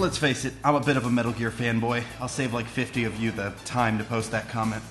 Let's face it, I'm a bit of a Metal Gear fanboy. I'll save like 50 of you the time to post that comment.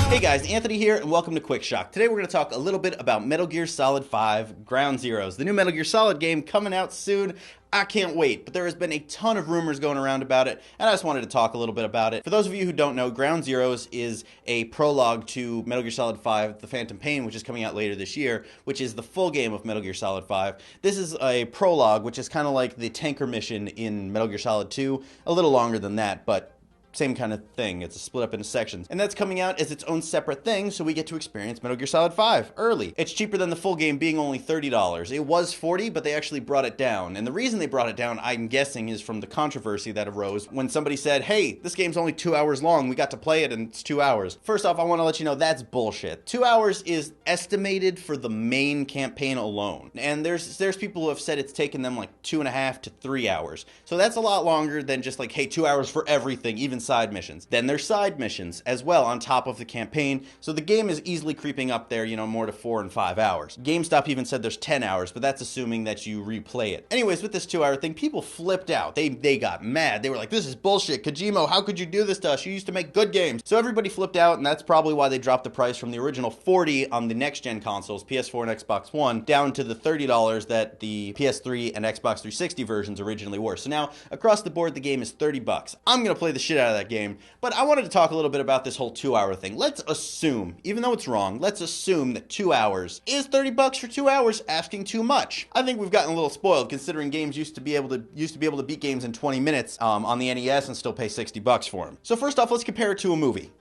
Hey guys, Anthony here, and welcome to Quick Shock. Today we're going to talk a little bit about Metal Gear Solid 5 Ground Zeroes, the new Metal Gear Solid game coming out soon. I can't wait, but there has been a ton of rumors going around about it, and I just wanted to talk a little bit about it. For those of you who don't know, Ground Zeroes is a prologue to Metal Gear Solid 5 The Phantom Pain, which is coming out later this year, which is the full game of Metal Gear Solid 5. This is a prologue, which is kind of like the tanker mission in Metal Gear Solid 2, a little longer than that, but same kind of thing. It's split up into sections. And that's coming out as its own separate thing, so we get to experience Metal Gear Solid 5 early. It's cheaper than the full game, being only $30. It was $40, but they actually brought it down. And the reason they brought it down, I'm guessing, is from the controversy that arose when somebody said, hey, this game's only 2 hours long. We got to play it and it's 2 hours. First off, I want to let you know that's bullshit. 2 hours is estimated for the main campaign alone. And there's people who have said it's taken them like 2.5 to 3 hours. So that's a lot longer than just like, hey, 2 hours for everything, even side missions. Then there's side missions as well on top of the campaign, so the game is easily creeping up there, more to 4 and 5 hours. GameStop even said there's 10 hours, but that's assuming that you replay it. Anyways, with this 2 hour thing, people flipped out. They got mad. They were like, this is bullshit. Kojima, how could you do this to us? You used to make good games. So everybody flipped out, and that's probably why they dropped the price from the original $40 on the next gen consoles, PS4 and Xbox One, down to the $30 that the PS3 and Xbox 360 versions originally were. So now, across the board, the game is $30. I'm gonna play the shit out of that game. But I wanted to talk a little bit about this whole 2 hour thing. Let's assume, even though it's wrong, let's assume that 2 hours is $30 for 2 hours asking too much. I think we've gotten a little spoiled, considering games used to be able to beat games in 20 minutes on the NES and still pay $60 for them. So first off, let's compare it to a movie.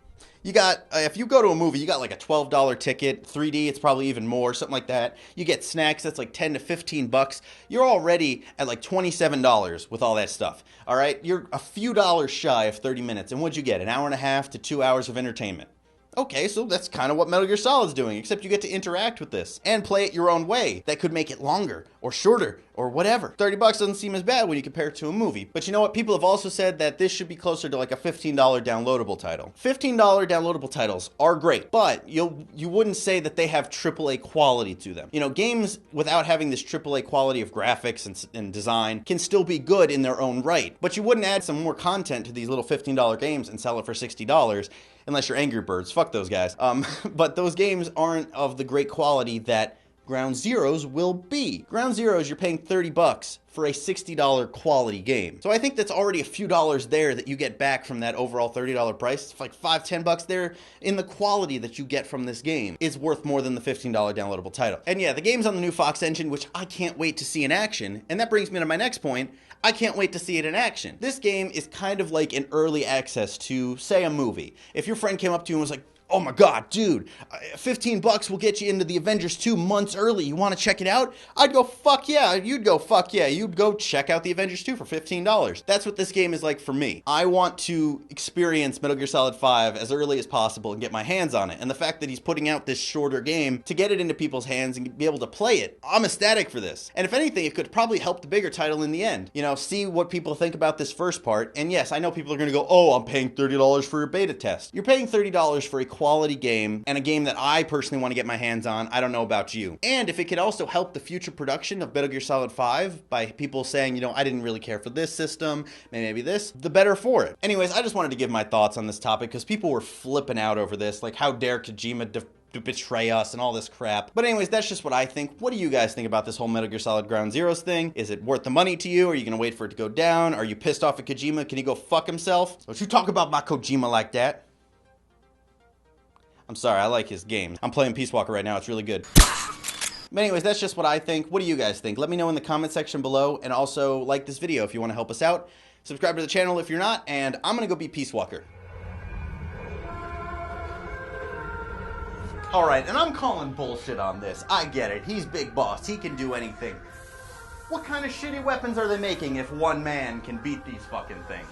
You got, if you go to a movie, you got like a $12 ticket, 3D, it's probably even more, something like that. You get snacks, that's like $10 to $15. You're already at like $27 with all that stuff, all right? You're a few dollars shy of 30 minutes, and what'd you get, an hour and a half to 2 hours of entertainment? Okay, so that's kind of what Metal Gear Solid's doing, except you get to interact with this and play it your own way. That could make it longer or shorter or whatever. $30 doesn't seem as bad when you compare it to a movie. But you know what? People have also said that this should be closer to like a $15 downloadable title. $15 downloadable titles are great, but you wouldn't say that they have AAA quality to them. Games without having this AAA quality of graphics and design can still be good in their own right. But you wouldn't add some more content to these little $15 games and sell it for $60. Unless you're Angry Birds, fuck those guys. But those games aren't of the great quality that Ground Zeroes will be. Ground Zeroes, you're paying $30 for a $60 quality game. So I think that's already a few dollars there that you get back from that overall $30 price. It's like $5, $10 there in the quality that you get from this game is worth more than the $15 downloadable title. And yeah, the game's on the new Fox engine, which I can't wait to see in action. And that brings me to my next point. I can't wait to see it in action. This game is kind of like an early access to, say, a movie. If your friend came up to you and was like, oh my god, dude, $15 will get you into the Avengers 2 months early. You want to check it out? I'd go, fuck yeah. You'd go, fuck yeah. You'd go check out the Avengers 2 for $15. That's what this game is like for me. I want to experience Metal Gear Solid 5 as early as possible and get my hands on it. And the fact that he's putting out this shorter game to get it into people's hands and be able to play it, I'm ecstatic for this. And if anything, it could probably help the bigger title in the end. See what people think about this first part. And yes, I know people are going to go, oh, I'm paying $30 for a beta test. You're paying $30 for a quality game and a game that I personally want to get my hands on. I don't know about you. And if it could also help the future production of Metal Gear Solid 5 by people saying, I didn't really care for this system, maybe this, the better for it. Anyways, I just wanted to give my thoughts on this topic because people were flipping out over this, like how dare Kojima to betray us and all this crap. But anyways, that's just what I think. What do you guys think about this whole Metal Gear Solid Ground Zeroes thing? Is it worth the money to you? Are you gonna wait for it to go down? Are you pissed off at Kojima? Can he go fuck himself? Don't you talk about my Kojima like that. I'm sorry, I like his games. I'm playing Peace Walker right now, it's really good. But anyways, that's just what I think. What do you guys think? Let me know in the comment section below, and also like this video if you want to help us out. Subscribe to the channel if you're not, and I'm gonna go be Peace Walker. Alright, and I'm calling bullshit on this. I get it. He's big boss. He can do anything. What kind of shitty weapons are they making if one man can beat these fucking things?